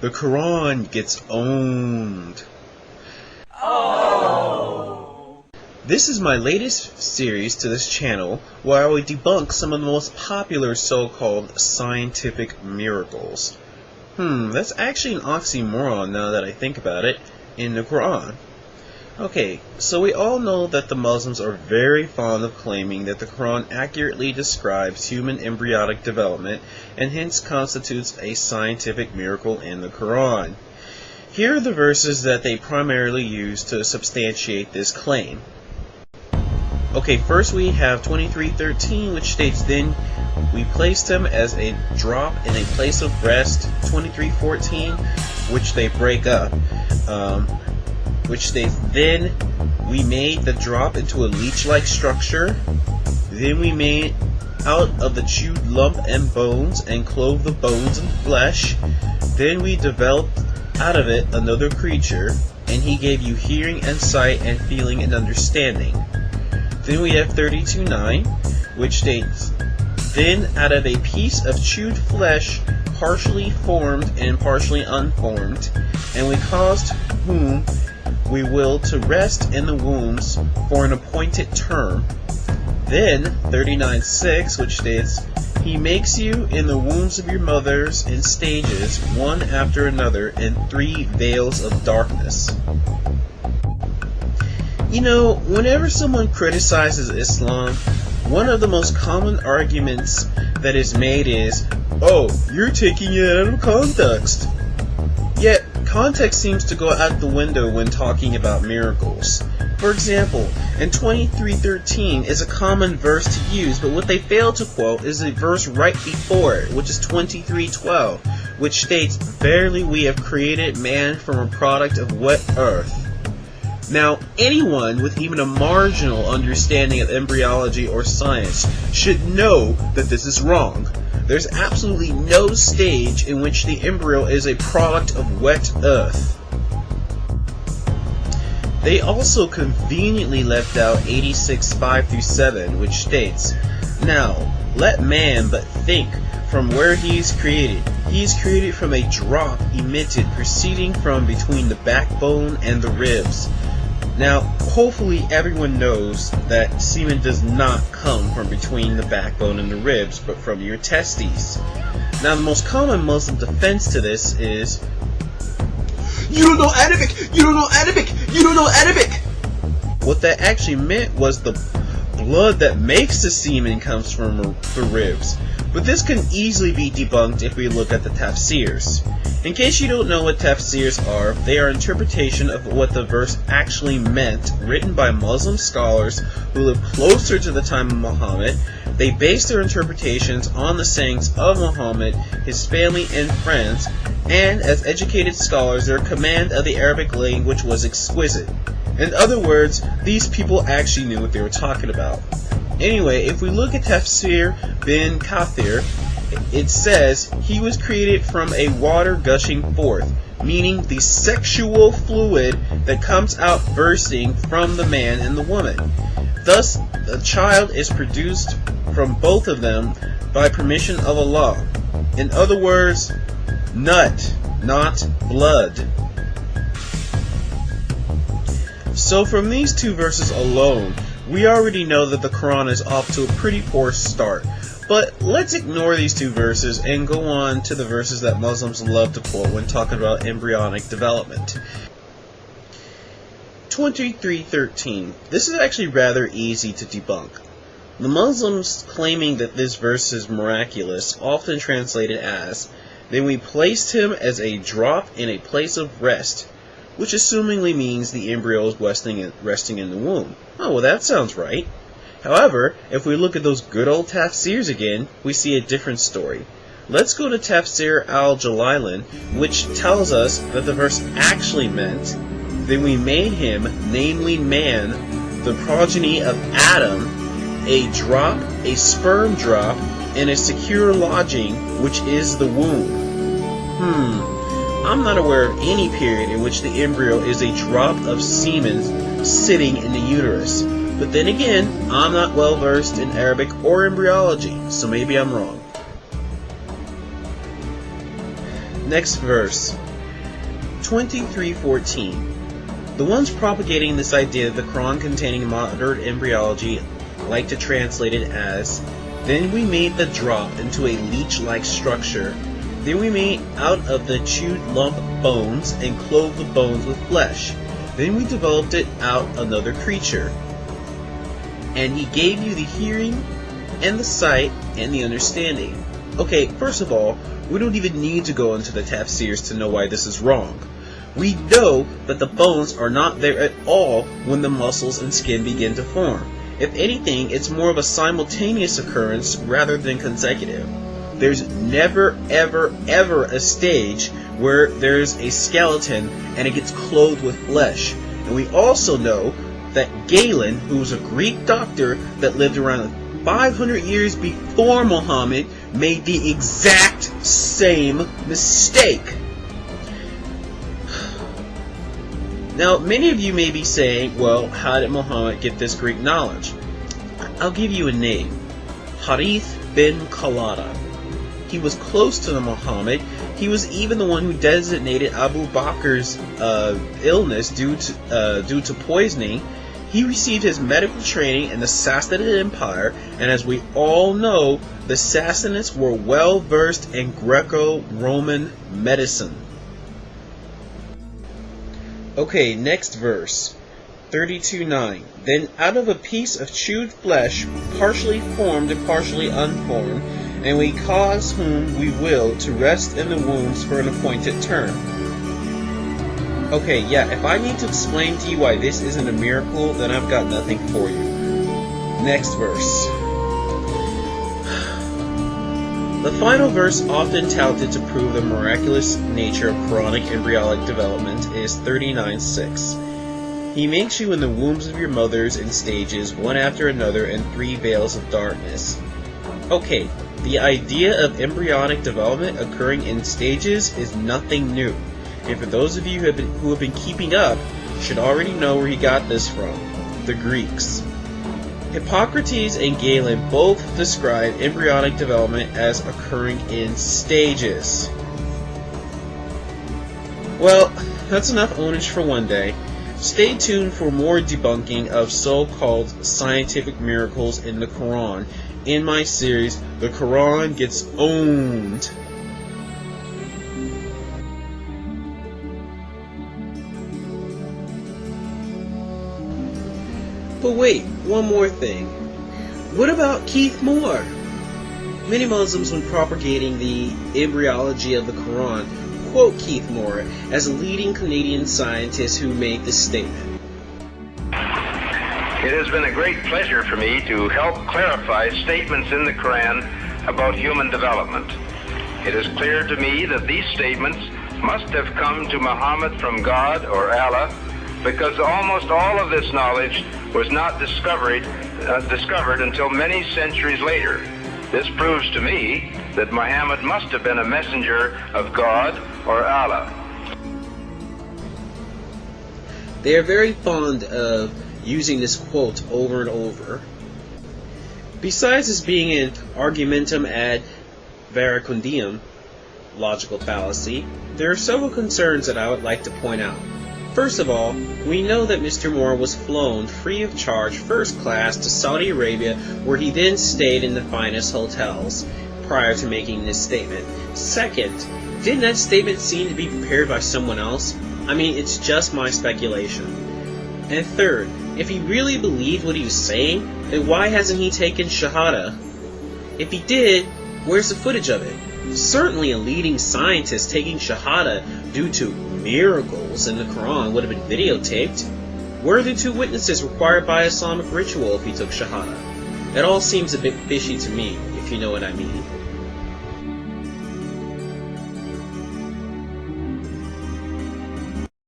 the Quran gets owned. This is my latest series to this channel where I will debunk some of the most popular so-called scientific miracles. That's actually an oxymoron now that I think about it, in the Quran. Okay, so we all know that the Muslims are very fond of claiming that the Quran accurately describes human embryonic development and hence constitutes a scientific miracle in the Quran. Here are the verses that they primarily use to substantiate this claim. Okay, first we have 23:13, which states, "Then we placed him as a drop in a place of rest." 23:14, which they break up, which states, "Then we made the drop into a leech-like structure. Then we made out of the chewed lump and bones, and clove the bones and flesh. Then we developed out of it another creature, and he gave you hearing and sight and feeling and understanding." Then we have 32:9, which states, "Then out of a piece of chewed flesh, partially formed and partially unformed, and we caused whom we will to rest in the wombs for an appointed term." Then 39:6, which states, "He makes you in the wombs of your mothers in stages, one after another, in 3 veils of darkness." You know, whenever someone criticizes Islam, one of the most common arguments that is made is, "Oh, you're taking it out of context." Yet, context seems to go out the window when talking about miracles. For example, in 23:13 is a common verse to use, but what they fail to quote is the verse right before it, which is 23:12, which states, "Verily we have created man from a product of wet earth." Now, anyone with even a marginal understanding of embryology or science should know that this is wrong. There's absolutely no stage in which the embryo is a product of wet earth. They also conveniently left out 86:5-7, which states, "Now, let man but think from where he is created. He is created from a drop emitted proceeding from between the backbone and the ribs." Now, hopefully everyone knows that semen does not come from between the backbone and the ribs, but from your testes. Now, the most common Muslim defense to this is, "You don't know Arabic! You don't know Arabic! You don't know Arabic!" What that actually meant was the blood that makes the semen comes from the ribs. But this can easily be debunked if we look at the tafsirs. In case you don't know what tafsirs are, they are interpretation of what the verse actually meant, written by Muslim scholars who lived closer to the time of Muhammad. They base their interpretations on the sayings of Muhammad, his family, and friends, and as educated scholars, their command of the Arabic language was exquisite. In other words, these people actually knew what they were talking about. Anyway, if we look at Tafsir bin Kathir, it says, "He was created from a water gushing forth," meaning the sexual fluid that comes out bursting from the man and the woman. Thus, the child is produced from both of them by permission of Allah. In other words, nut, not blood. So from these 2 verses alone, we already know that the Quran is off to a pretty poor start. But let's ignore these 2 verses and go on to the verses that Muslims love to quote when talking about embryonic development. 23:13. This is actually rather easy to debunk. The Muslims claiming that this verse is miraculous often translate it as, "Then we placed him as a drop in a place of rest," which assumingly means the embryo is resting in the womb. Oh, well, that sounds right. However, if we look at those good old tafsirs again, we see a different story. Let's go to Tafsir al-Jalalain, which tells us that the verse actually meant, "Then we made him, namely man, the progeny of Adam, a drop, a sperm drop, in a secure lodging, which is the womb." I'm not aware of any period in which the embryo is a drop of semen sitting in the uterus. But then again, I'm not well versed in Arabic or embryology, so maybe I'm wrong. Next verse. 23:14. The ones propagating this idea of the Quran containing modern embryology like to translate it as, "Then we made the drop into a leech-like structure. Then we made out of the chewed lump bones and clothed the bones with flesh. Then we developed it out another creature. And he gave you the hearing and the sight and the understanding." Okay, first of all, we don't even need to go into the tafsirs to know why this is wrong. We know that the bones are not there at all when the muscles and skin begin to form. If anything, it's more of a simultaneous occurrence rather than consecutive. There's never, ever, ever a stage where there's a skeleton and it gets clothed with flesh. And we also know that Galen, who was a Greek doctor that lived around 500 years before Muhammad, made the exact same mistake. Now, many of you may be saying, well, how did Muhammad get this Greek knowledge? I'll give you a name. Harith bin Khalada. He was close to Muhammad. He was even the one who designated Abu Bakr's illness due to poisoning. He received his medical training in the Sassanid Empire, and as we all know, the Sassanids were well versed in Greco-Roman medicine. Okay, next verse. 32:9. Then out of a piece of chewed flesh, partially formed and partially unformed, and we cause whom we will to rest in the wombs for an appointed term. Okay, yeah, if I need to explain to you why this isn't a miracle, then I've got nothing for you. Next verse. The final verse, often touted to prove the miraculous nature of Quranic embryonic development, is 39:6. He makes you in the wombs of your mothers in stages, one after another, in 3 veils of darkness. Okay, the idea of embryonic development occurring in stages is nothing new, and for those of you who have been keeping up, should already know where he got this from: the Greeks. Hippocrates and Galen both describe embryonic development as occurring in stages. Well, that's enough ownage for one day. Stay tuned for more debunking of so-called scientific miracles in the Quran in my series, The Quran Gets Owned. But wait, one more thing. What about Keith Moore? Many Muslims, when propagating the embryology of the Quran, quote Keith Moore as a leading Canadian scientist who made this statement. It has been a great pleasure for me to help clarify statements in the Quran about human development. It is clear to me that these statements must have come to Muhammad from God or Allah, because almost all of this knowledge was not discovered until many centuries later. This proves to me that Muhammad must have been a messenger of God or Allah. They are very fond of using this quote over and over. Besides this being an argumentum ad verecundium, logical fallacy, there are several concerns that I would like to point out. First of all, we know that Mr. Moore was flown free of charge first class to Saudi Arabia, where he then stayed in the finest hotels prior to making this statement. Second, didn't that statement seem to be prepared by someone else? I mean, it's just my speculation. And third, if he really believed what he was saying, then why hasn't he taken Shahada? If he did, where's the footage of it? Certainly a leading scientist taking Shahada due to miracles in the Quran would have been videotaped. Where are the 2 witnesses required by Islamic ritual if he took Shahada? It all seems a bit fishy to me, if you know what I mean.